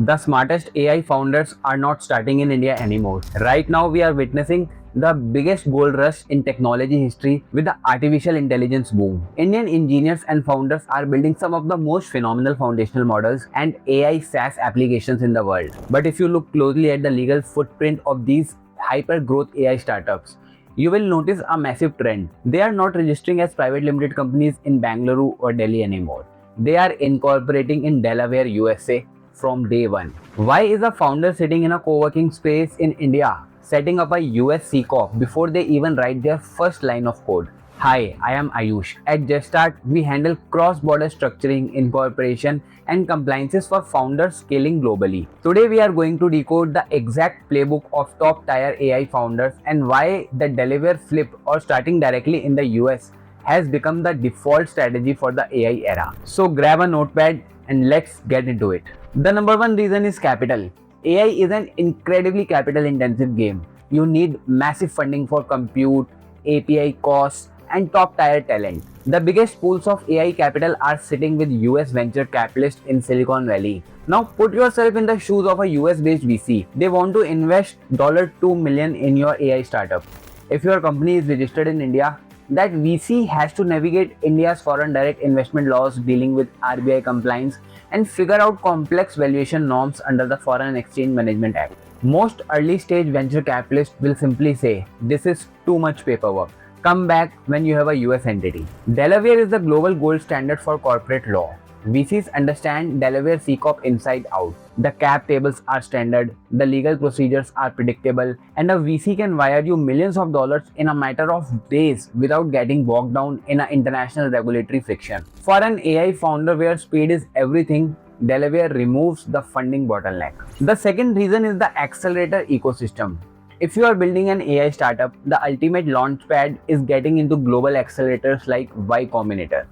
The smartest AI founders are not starting in India anymore. Right now, we are witnessing the biggest gold rush in technology history with the artificial intelligence boom. Indian engineers and founders are building some of the most phenomenal foundational models and AI SaaS applications in the world. But if you look closely at the legal footprint of these hyper growth AI startups, you will notice a massive trend. They are not registering as private limited companies in Bangalore or Delhi anymore. They are incorporating in Delaware, USA from day one. Why is a founder sitting in a co-working space in India setting up a US C Corp before they even write their first line of code? Hi, I am Ayush. At JustStart, we handle cross-border structuring, incorporation, and compliances for founders scaling globally. Today, we are going to decode the exact playbook of top-tier AI founders and why the Delaware flip or starting directly in the US has become the default strategy for the AI era. So grab a notepad and let's get into it. The number one reason is capital. AI is an incredibly capital intensive game. You need massive funding for compute, API costs, and top tier talent. The biggest pools of AI capital are sitting with US venture capitalists in Silicon Valley. Now put yourself in the shoes of a US based VC. They want to invest $2 million in your AI startup. If your company is registered in India, that VC has to navigate India's foreign direct investment laws dealing with RBI compliance and figure out complex valuation norms under the Foreign Exchange Management Act. Most early stage venture capitalists will simply say, "This is too much paperwork. Come back when you have a US entity." Delaware is the global gold standard for corporate law. VCs understand Delaware C Corp inside out. The cap tables are standard, the legal procedures are predictable, and a VC can wire you millions of dollars in a matter of days without getting bogged down in an international regulatory friction. For an AI founder where speed is everything, Delaware removes the funding bottleneck. The second reason is the accelerator ecosystem. If you are building an AI startup, the ultimate launchpad is getting into global accelerators like Y Combinator.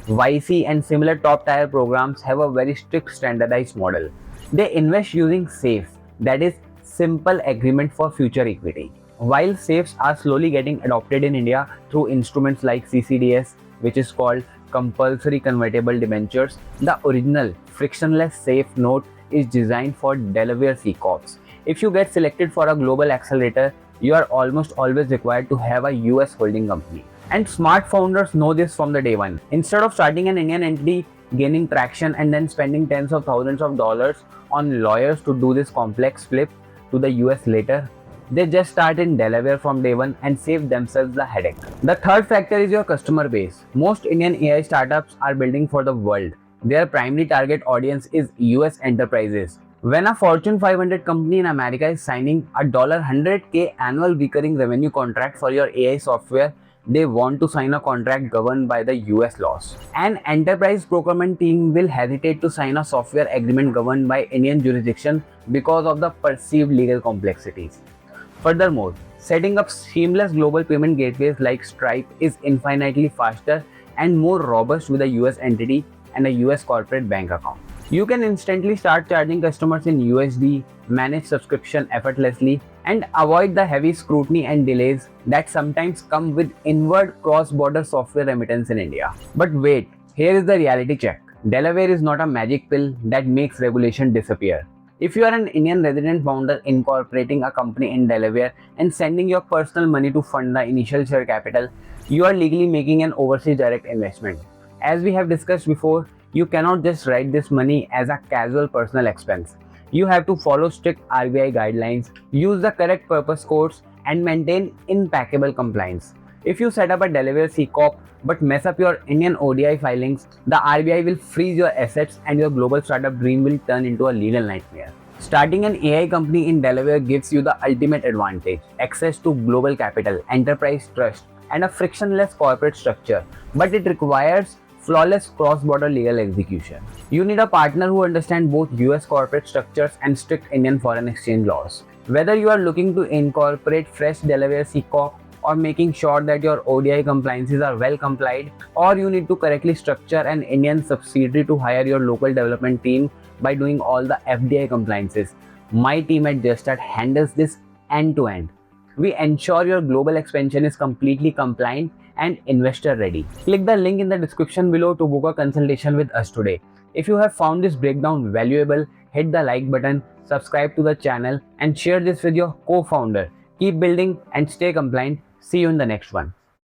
YC and similar top tier programs have a very strict standardized model. They invest using SAFE, that is Simple Agreement for Future Equity. While SAFEs are slowly getting adopted in India through instruments like CCDS, which is called Compulsory Convertible Debentures, the original frictionless SAFE note is designed for Delaware C Corps. If you get selected for a global accelerator, you are almost always required to have a US holding company. And smart founders know this from the day one. Instead of starting an Indian entity, gaining traction, and then spending tens of thousands of dollars on lawyers to do this complex flip to the US later, they just start in Delaware from day one and save themselves the headache. The third factor is your customer base. Most Indian AI startups are building for the world. Their primary target audience is US enterprises. When a Fortune 500 company in America is signing a $100K annual recurring revenue contract for your AI software, they want to sign a contract governed by the US laws. An enterprise procurement team will hesitate to sign a software agreement governed by Indian jurisdiction because of the perceived legal complexities. Furthermore, setting up seamless global payment gateways like Stripe is infinitely faster and more robust with a US entity and a US corporate bank account. You can instantly start charging customers in USD, manage subscription effortlessly, and avoid the heavy scrutiny and delays that sometimes come with inward cross-border software remittance in India. But wait, here is the reality check. Delaware is not a magic pill that makes regulation disappear. If you are an Indian resident founder incorporating a company in Delaware and sending your personal money to fund the initial share capital, you are legally making an overseas direct investment. As we have discussed before, you cannot just write this money as a casual personal expense. You have to follow strict RBI guidelines, use the correct purpose codes, and maintain impeccable compliance. If you set up a Delaware C Corp but mess up your Indian ODI filings, the RBI will freeze your assets and your global startup dream will turn into a legal nightmare. Starting an AI company in Delaware gives you the ultimate advantage: access to global capital, enterprise trust, and a frictionless corporate structure. But it requires flawless cross-border legal execution. You need a partner who understands both US corporate structures and strict Indian foreign exchange laws. Whether you are looking to incorporate fresh Delaware C Corp or making sure that your ODI compliances are well complied, or you need to correctly structure an Indian subsidiary to hire your local development team by doing all the FDI compliances, my team at JustStart handles this end to end. We ensure your global expansion is completely compliant and investor ready. Click the link in the description below to book a consultation with us today. If you have found this breakdown valuable, hit the like button, subscribe to the channel, and share this with your co-founder. Keep building and stay compliant. See you in the next one.